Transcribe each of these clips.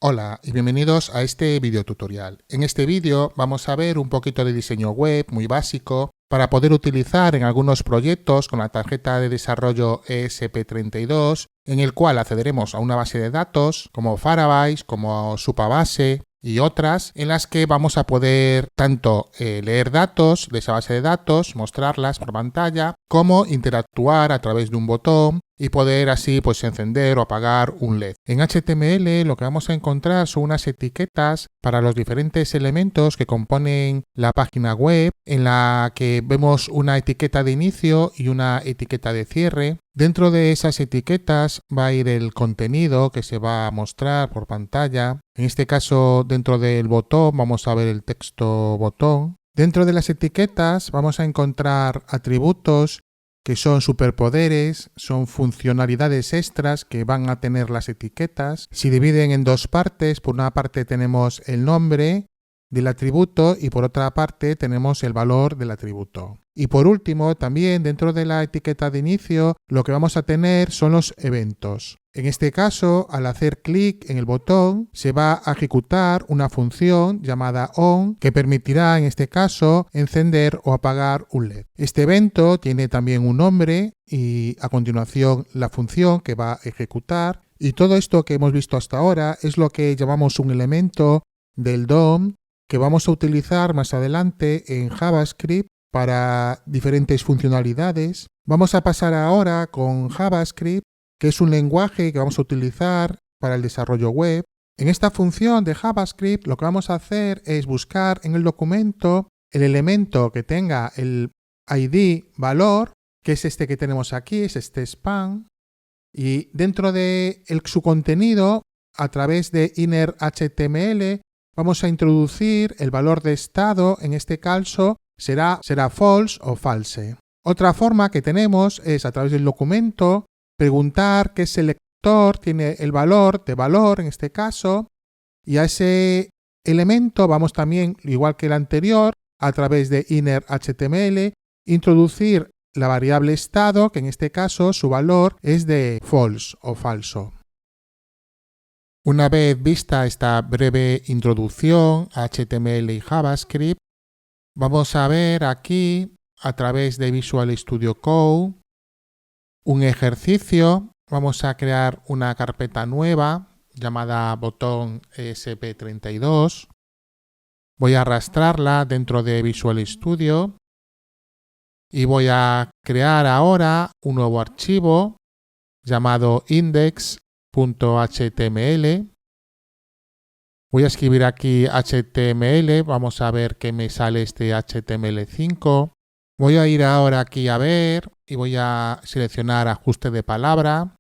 Hola y bienvenidos a este video tutorial. En este vídeo vamos a ver un poquito de diseño web muy básico para poder utilizar en algunos proyectos con la tarjeta de desarrollo ESP32, en el cual accederemos a una base de datos como Firebase, como Supabase y otras en las que vamos a poder tanto leer datos de esa base de datos, mostrarlas por pantalla, como interactuar a través de un botón y poder así pues encender o apagar un LED. En HTML lo que vamos a encontrar son unas etiquetas para los diferentes elementos que componen la página web, en la que vemos una etiqueta de inicio y una etiqueta de cierre. Dentro de esas etiquetas va a ir el contenido que se va a mostrar por pantalla. En este caso, dentro del botón vamos a ver el texto botón. Dentro de las etiquetas vamos a encontrar atributos que son superpoderes, son funcionalidades extras que van a tener las etiquetas. Se dividen en dos partes. Por una parte tenemos el nombre del atributo y por otra parte tenemos el valor del atributo. Y por último, también dentro de la etiqueta de inicio, lo que vamos a tener son los eventos. En este caso, al hacer clic en el botón, se va a ejecutar una función llamada on que permitirá, en este caso, encender o apagar un LED. Este evento tiene también un nombre y a continuación la función que va a ejecutar. Y todo esto que hemos visto hasta ahora es lo que llamamos un elemento del DOM que vamos a utilizar más adelante en JavaScript para diferentes funcionalidades. Vamos a pasar ahora con JavaScript, que es un lenguaje que vamos a utilizar para el desarrollo web. En esta función de JavaScript lo que vamos a hacer es buscar en el documento el elemento que tenga el ID valor, que es este que tenemos aquí, es este span, y dentro de su contenido, a través de inner HTML, vamos a introducir el valor de estado, en este caso será false o false. Otra forma que tenemos es a través del documento preguntar qué selector tiene el valor de valor en este caso, y a ese elemento vamos también, igual que el anterior, a través de inner HTML, introducir la variable estado, que en este caso su valor es de false o falso. Una vez vista esta breve introducción a HTML y JavaScript, vamos a ver aquí, a través de Visual Studio Code, un ejercicio. Vamos a crear una carpeta nueva llamada botón ESP32. Voy a arrastrarla dentro de Visual Studio y voy a crear ahora un nuevo archivo llamado index.html. Voy a escribir aquí HTML, vamos a ver qué me sale este HTML5. Voy a ir ahora aquí a ver y voy a seleccionar ajuste de palabra.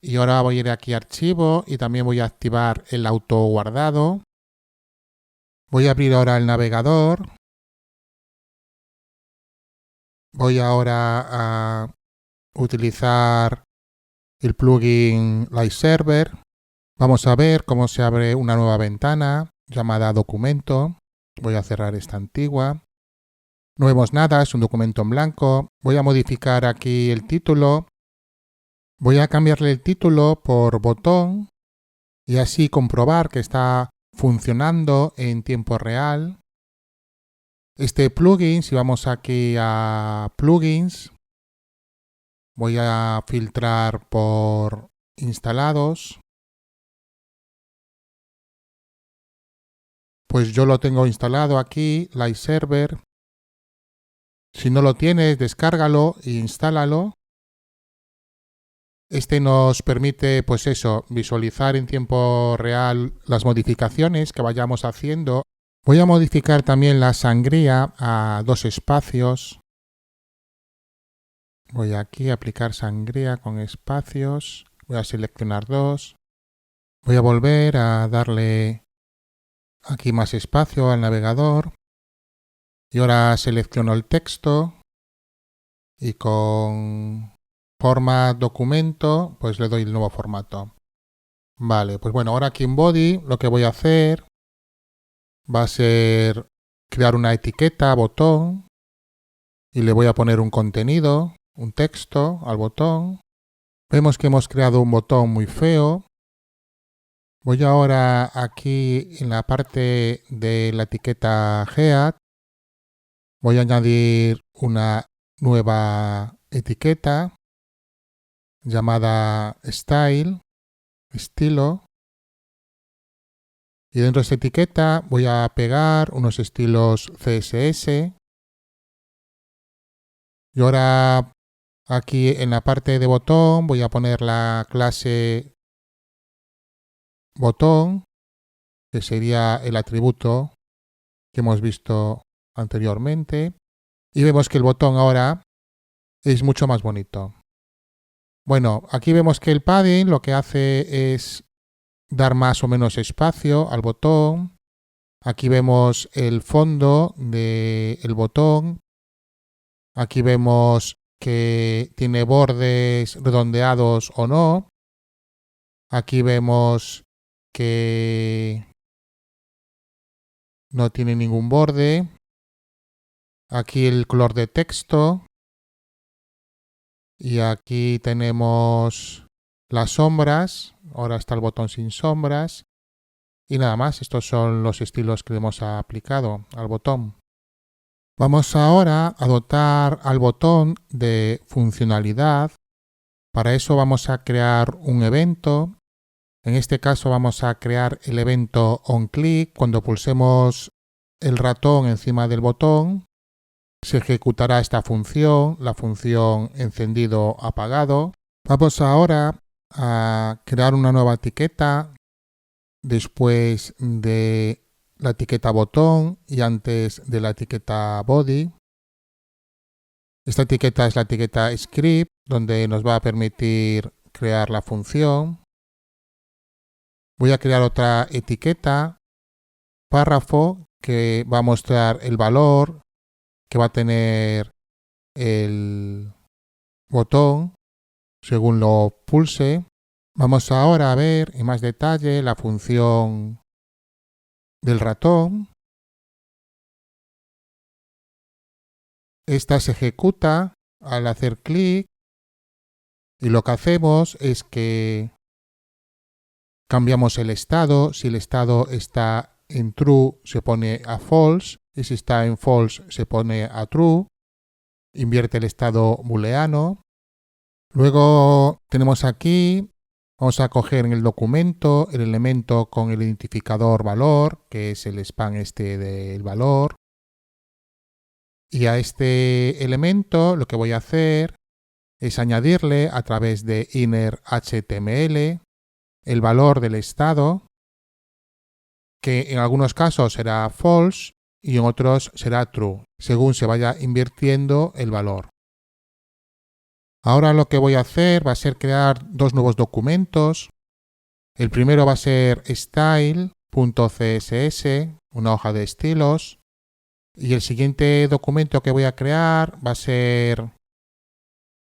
Y ahora voy a ir aquí a archivo y también voy a activar el autoguardado. Voy a abrir ahora el navegador. Voy ahora a utilizar el plugin Liveserver. Vamos a ver cómo se abre una nueva ventana llamada documento. Voy a cerrar esta antigua. No vemos nada, es un documento en blanco. Voy a modificar aquí el título. Voy a cambiarle el título por botón y así comprobar que está funcionando en tiempo real. Este plugin, si vamos aquí a plugins, voy a filtrar por instalados. Pues yo lo tengo instalado aquí, Liveserver. Si no lo tienes, descárgalo e instálalo. Este nos permite, pues eso, visualizar en tiempo real las modificaciones que vayamos haciendo. Voy a modificar también la sangría a 2 espacios. Voy aquí a aplicar sangría con espacios. Voy a seleccionar 2. Voy a volver a darle aquí más espacio al navegador. Y ahora selecciono el texto y con forma documento, pues le doy el nuevo formato. Vale, pues bueno, ahora aquí en body lo que voy a hacer va a ser crear una etiqueta, botón, y le voy a poner un contenido, un texto al botón. Vemos que hemos creado un botón muy feo. Voy ahora aquí en la parte de la etiqueta Head. Voy a añadir una nueva etiqueta llamada Style, estilo. Y dentro de esta etiqueta voy a pegar unos estilos CSS. Y ahora aquí en la parte de botón voy a poner la clase botón, que sería el atributo que hemos visto anteriormente. Y vemos que el botón ahora es mucho más bonito. Bueno, aquí vemos que el padding lo que hace es dar más o menos espacio al botón. Aquí vemos el fondo del botón. Aquí vemos que tiene bordes redondeados o no. Aquí vemos que no tiene ningún borde. Aquí el color de texto. Y aquí tenemos las sombras. Ahora está el botón sin sombras. Y nada más, estos son los estilos que hemos aplicado al botón. Vamos ahora a dotar al botón de funcionalidad. Para eso vamos a crear un evento. En este caso vamos a crear el evento onClick. Cuando pulsemos el ratón encima del botón, se ejecutará esta función, la función encendido-apagado. Vamos ahora a crear una nueva etiqueta después de la etiqueta botón y antes de la etiqueta body. Esta etiqueta es la etiqueta script, donde nos va a permitir crear la función. Voy a crear otra etiqueta, párrafo, que va a mostrar el valor que va a tener el botón según lo pulse. Vamos ahora a ver en más detalle la función del ratón. Esta se ejecuta al hacer clic y lo que hacemos es que cambiamos el estado. Si el estado está en true se pone a false y si está en false se pone a true. Invierte el estado booleano. Luego tenemos aquí, vamos a coger en el documento el elemento con el identificador valor, que es el span este del valor. Y a este elemento lo que voy a hacer es añadirle a través de inner HTML el valor del estado, que en algunos casos será false y en otros será true, según se vaya invirtiendo el valor. Ahora lo que voy a hacer va a ser crear dos nuevos documentos. El primero va a ser style.css, una hoja de estilos. Y el siguiente documento que voy a crear va a ser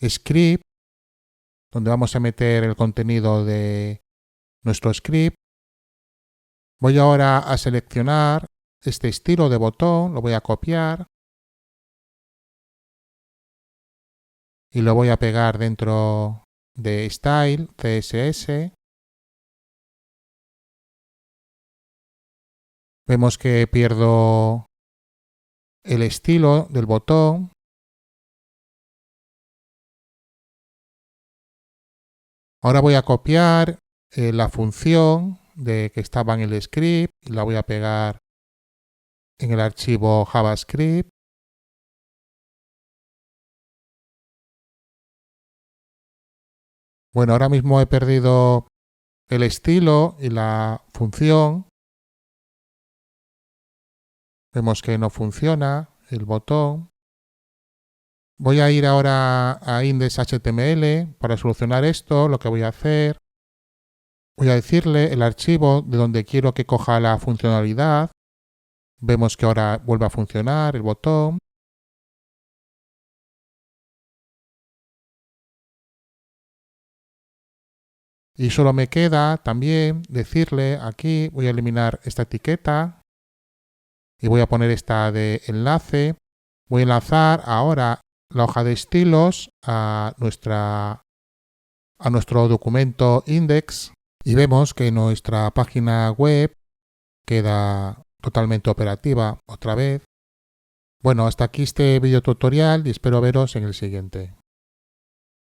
script, donde vamos a meter el contenido de nuestro script. Voy ahora a seleccionar este estilo de botón, lo voy a copiar y lo voy a pegar dentro de Style CSS. Vemos que pierdo el estilo del botón. Ahora voy a copiar la función que estaba en el script y la voy a pegar en el archivo JavaScript. Bueno, ahora mismo he perdido el estilo y la función. Vemos que no funciona el botón. Voy a ir ahora a index.html. Para solucionar esto, lo que voy a hacer, voy a decirle el archivo de donde quiero que coja la funcionalidad. Vemos que ahora vuelve a funcionar el botón. Y solo me queda también decirle aquí, voy a eliminar esta etiqueta y voy a poner esta de enlace. Voy a enlazar ahora la hoja de estilos a nuestro documento index. Y vemos que nuestra página web queda totalmente operativa otra vez. Bueno, hasta aquí este video tutorial y espero veros en el siguiente.